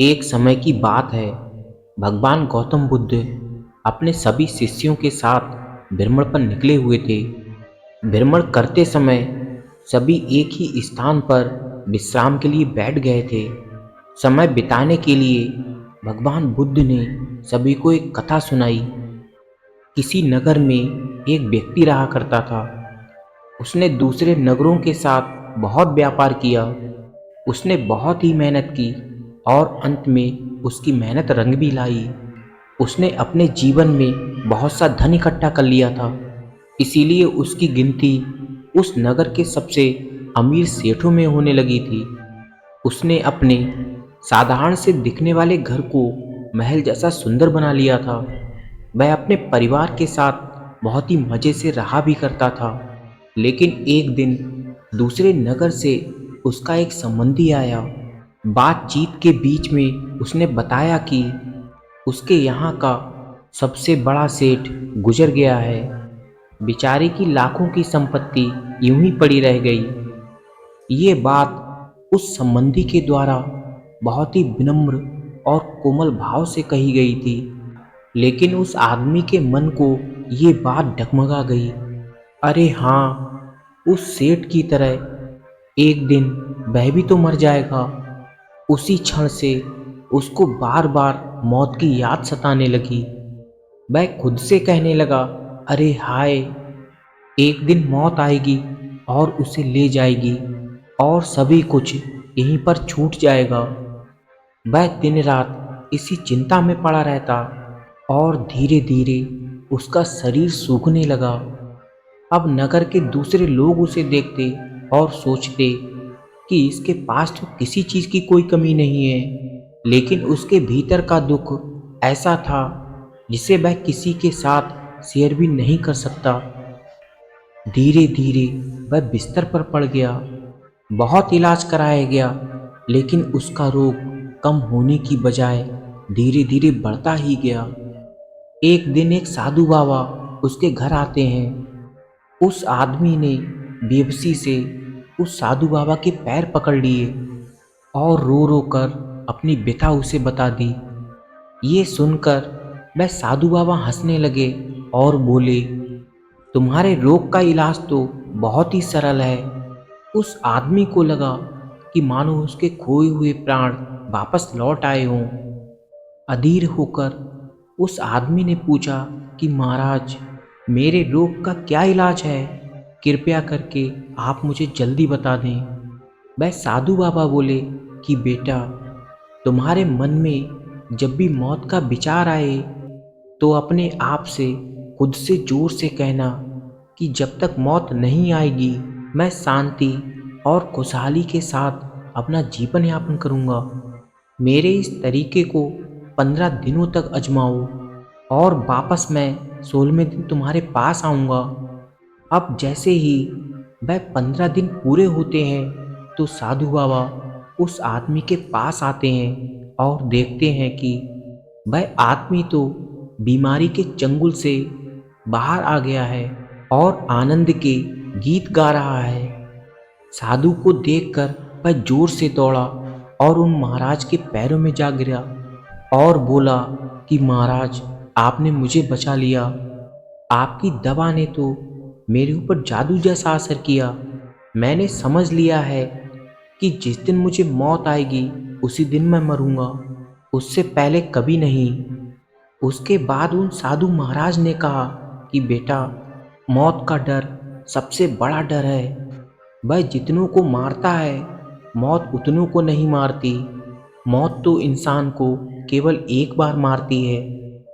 एक समय की बात है। भगवान गौतम बुद्ध अपने सभी शिष्यों के साथ भ्रमण पर निकले हुए थे। भ्रमण करते समय सभी एक ही स्थान पर विश्राम के लिए बैठ गए थे। समय बिताने के लिए भगवान बुद्ध ने सभी को एक कथा सुनाई। किसी नगर में एक व्यक्ति रहा करता था। उसने दूसरे नगरों के साथ बहुत व्यापार किया। उसने बहुत ही मेहनत की और अंत में उसकी मेहनत रंग भी लाई। उसने अपने जीवन में बहुत सा धन इकट्ठा कर लिया था। इसीलिए उसकी गिनती उस नगर के सबसे अमीर सेठों में होने लगी थी। उसने अपने साधारण से दिखने वाले घर को महल जैसा सुंदर बना लिया था। वह अपने परिवार के साथ बहुत ही मज़े से रहा भी करता था। लेकिन एक दिन दूसरे नगर से उसका एक संबंधी आया। बातचीत के बीच में उसने बताया कि उसके यहाँ का सबसे बड़ा सेठ गुजर गया है। बेचारे की लाखों की संपत्ति यूं ही पड़ी रह गई। ये बात उस संबंधी के द्वारा बहुत ही विनम्र और कोमल भाव से कही गई थी। लेकिन उस आदमी के मन को ये बात डगमगा गई। अरे हाँ, उस सेठ की तरह एक दिन वह भी तो मर जाएगा। उसी क्षण से उसको बार बार मौत की याद सताने लगी। वह खुद से कहने लगा, अरे हाय, एक दिन मौत आएगी और उसे ले जाएगी और सभी कुछ यहीं पर छूट जाएगा। वह दिन रात इसी चिंता में पड़ा रहता और धीरे धीरे उसका शरीर सूखने लगा। अब नगर के दूसरे लोग उसे देखते और सोचते कि इसके पास तो किसी चीज़ की कोई कमी नहीं है। लेकिन उसके भीतर का दुख ऐसा था जिसे वह किसी के साथ शेयर भी नहीं कर सकता। धीरे धीरे वह बिस्तर पर पड़ गया। बहुत इलाज कराया गया, लेकिन उसका रोग कम होने की बजाय धीरे धीरे बढ़ता ही गया। एक दिन एक साधु बाबा उसके घर आते हैं। उस आदमी ने बेबसी से उस साधु बाबा के पैर पकड़ लिए और रो रो कर अपनी व्यथा उसे बता दी। ये सुनकर वह साधु बाबा हंसने लगे और बोले, तुम्हारे रोग का इलाज तो बहुत ही सरल है। उस आदमी को लगा कि मानो उसके खोए हुए प्राण वापस लौट आए हों। अधीर होकर उस आदमी ने पूछा कि महाराज, मेरे रोग का क्या इलाज है? कृपया करके आप मुझे जल्दी बता दें। वह साधु बाबा बोले कि बेटा, तुम्हारे मन में जब भी मौत का विचार आए तो अपने आप से खुद से जोर से कहना कि जब तक मौत नहीं आएगी मैं शांति और खुशहाली के साथ अपना जीवन यापन करूँगा। मेरे इस तरीके को 15 दिनों तक आजमाओ और वापस मैं 16वें दिन तुम्हारे पास आऊँगा। अब जैसे ही वह 15 दिन पूरे होते हैं तो साधु बाबा उस आदमी के पास आते हैं और देखते हैं कि वह आदमी तो बीमारी के चंगुल से बाहर आ गया है और आनंद के गीत गा रहा है। साधु को देखकर वह जोर से दौड़ा और उन महाराज के पैरों में जा गिरा और बोला कि महाराज, आपने मुझे बचा लिया। आपकी दवा ने तो मेरे ऊपर जादू जैसा असर किया। मैंने समझ लिया है कि जिस दिन मुझे मौत आएगी उसी दिन मैं मरूंगा, उससे पहले कभी नहीं। उसके बाद उन साधु महाराज ने कहा कि बेटा, मौत का डर सबसे बड़ा डर है। वह जितनों को मारता है, मौत उतनों को नहीं मारती। मौत तो इंसान को केवल एक बार मारती है,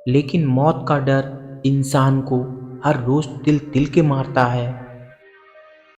लेकिन मौत का डर इंसान को हर रोज तिल तिल के मारता है।